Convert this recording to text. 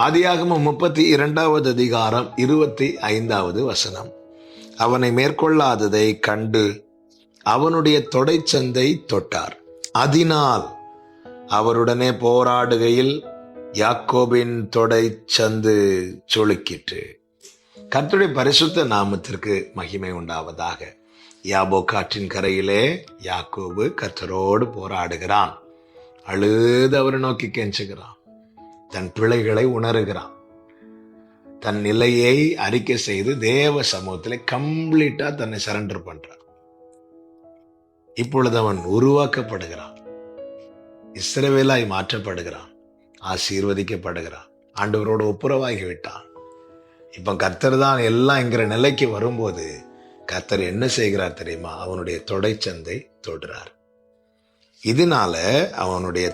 ஆதியாகமம் 32வது அதிகாரம் 25வது வசனம். அவனை மேற்கொள்ளாததை கண்டு அவனுடைய தொடைச்சந்தை தொட்டார். அதனால் அவருடனே போராடுகையில் யாக்கோபின் தொடைச்சந்து சுளுக்கிற்று. கர்த்தருடைய பரிசுத்த நாமத்திற்கு மகிமை உண்டாவதாக. யாபோக்காற்றின் கரையிலே யாக்கோபு கர்த்தரோடு போராடுகிறான். அழுது அவரை நோக்கி கெஞ்சுகிறான். தன் பிழைகளை உணர்கிறான். தன் நிலையை அறிக்கை செய்து தேவ சமூகத்திலே கம்ப்ளீட்டா தன்னை சரண்டர் பண்றான். இப்பொழுது அவன் உருவாக்கப்படுகிறான். இஸ்ரவேலாய் மாற்றப்படுகிறான். ஆசீர்வதிக்கப்படுகிறான். ஆண்டவரோடு ஒப்புரவாகி விட்டான். இப்ப கர்த்தர் தான் எல்லாம் என்கிற நிலைக்கு வரும்போது கர்த்தர் என்ன செய்கிறார் தெரியுமா? அவனுடைய தொடைச்சந்தை தொடுறார். இதனால அவனுடைய